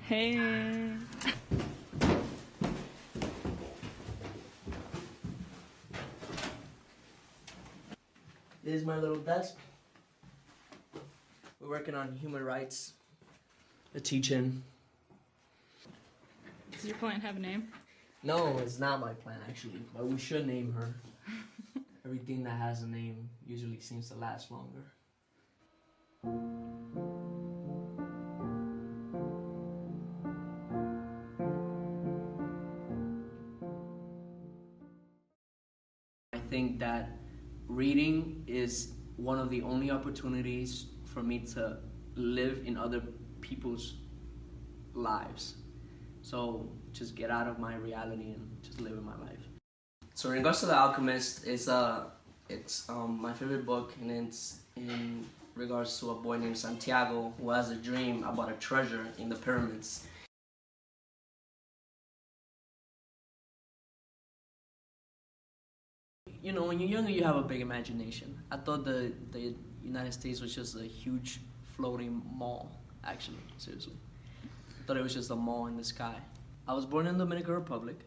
Hey. This is my little desk. We're working on human rights, the teaching. Does your plant have a name? No, it's not my plan actually, but we should name her. Everything that has a name usually seems to last longer. I think that reading is one of the only opportunities for me to live in other people's lives. So just get out of my reality and just live in my life. So in regards to The Alchemist, it's my favorite book, and it's in regards to a boy named Santiago who has a dream about a treasure in the pyramids. You know, when you're younger, you have a big imagination. I thought the United States was just a huge floating mall, actually, seriously. I thought it was just a mall in the sky. I was born in the Dominican Republic,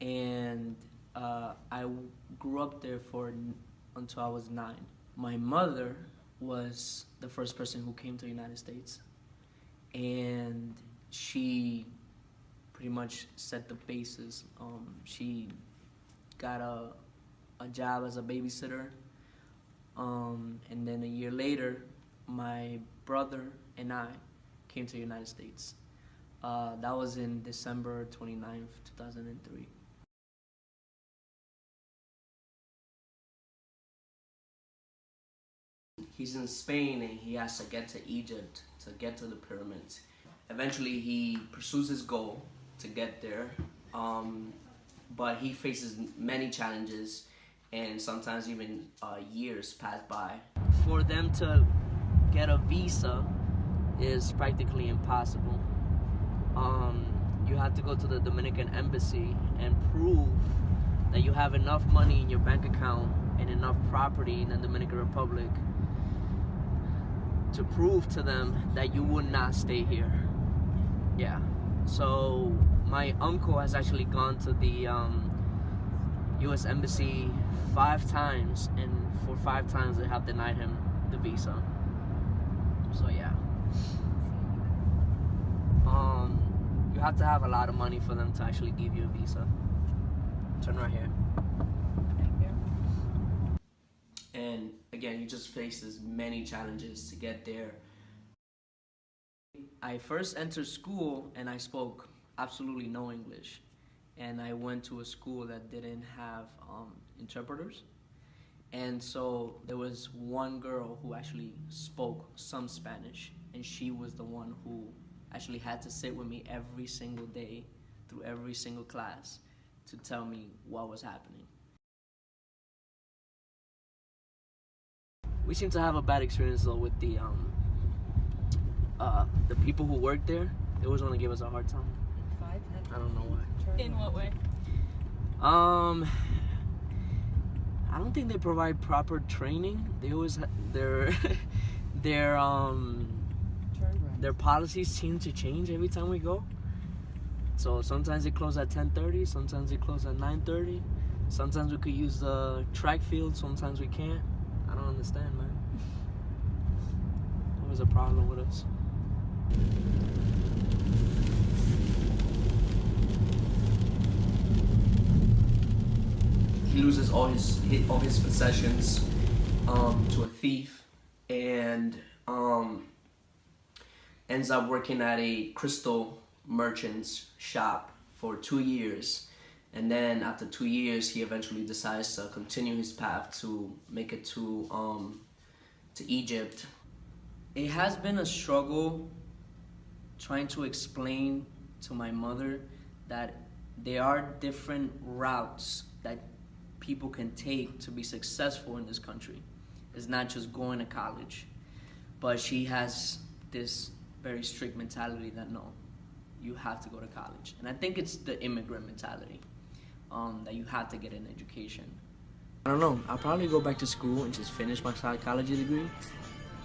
and I grew up there until I was 9. My mother was the first person who came to the United States, and she pretty much set the basis. She got a job as a babysitter, and then a year later, my brother and I came to the United States. That was in December 29th, 2003. He's in Spain and he has to get to Egypt to get to the pyramids. Eventually he pursues his goal to get there, but he faces many challenges, and sometimes even years pass by. For them to get a visa is practically impossible. You have to go to the Dominican embassy and prove that you have enough money in your bank account and enough property in the Dominican Republic to prove to them that you would not stay here. Yeah. So my uncle has actually gone to the U.S. Embassy 5 times, and for 5 times they have denied him the visa. So yeah. You have to have a lot of money for them to actually give you a visa. Turn right here. Thank you. And again, he just faces many challenges to get there. I first entered school and I spoke absolutely no English. And I went to a school that didn't have interpreters. And so there was one girl who actually spoke some Spanish, and she was the one who actually had to sit with me every single day through every single class to tell me what was happening. We seem to have a bad experience though with the people who work there. They always want to give us a hard time. I don't know why. In what way? I don't think they provide proper training. They always their policies seem to change every time we go. So sometimes they close at 10:30, sometimes they close at 9:30. Sometimes we could use the track field, sometimes we can't. I don't understand, man. There was a problem with us. He loses all his possessions to a thief, and ends up working at a crystal merchant's shop for 2 years. And then after 2 years, he eventually decides to continue his path to make it to Egypt. It has been a struggle trying to explain to my mother that there are different routes that people can take to be successful in this country. It's not just going to college. But she has this very strict mentality that no, you have to go to college. And I think it's the immigrant mentality, that you have to get an education. I don't know, I'll probably go back to school and just finish my psychology degree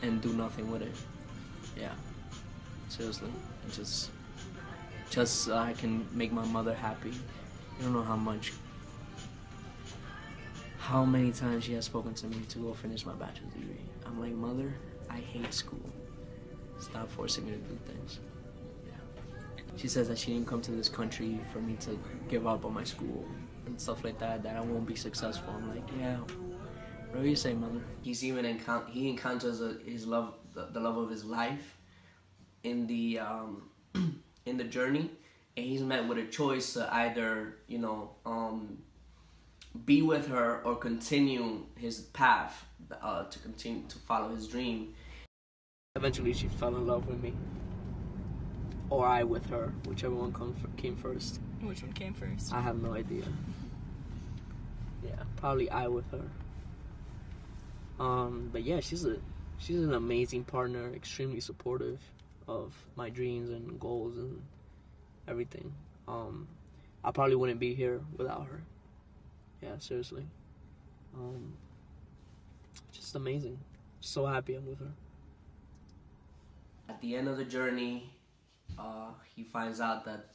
and do nothing with it. Yeah, seriously, and just just so I can make my mother happy. You don't know how many times she has spoken to me to go finish my bachelor's degree. I'm like, Mother, I hate school. Stop forcing me to do things. Yeah. She says that she didn't come to this country for me to give up on my school and stuff like that, that I won't be successful. I'm like, yeah, what do you say, Mother? He's even he encounters his love, the love of his life in the in the journey, and he's met with a choice to either, you know, be with her or continue his path, to continue to follow his dream. Eventually she fell in love with me, or I with her, whichever one came first. Which one came first? I have no idea. Yeah, probably I with her. But yeah, she's an amazing partner, extremely supportive of my dreams and goals and everything. I probably wouldn't be here without her. Yeah, seriously. Just amazing. So happy I'm with her. At the end of the journey, he finds out that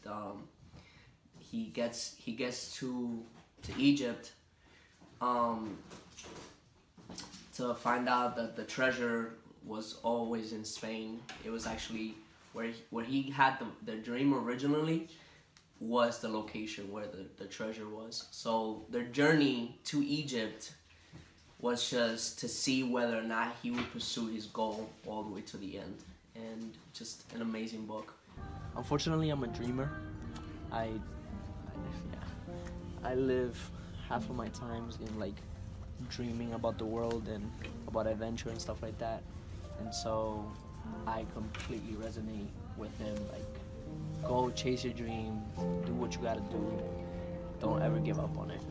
he gets to Egypt to find out that the treasure was always in Spain. It was actually where he had the dream originally, was the location where the treasure was. So their journey to Egypt was just to see whether or not he would pursue his goal all the way to the end. And just an amazing book. Unfortunately, I'm a dreamer. I live half of my times in like dreaming about the world and about adventure and stuff like that. And so I completely resonate with him. Like, go chase your dream, do what you gotta do. Don't ever give up on it.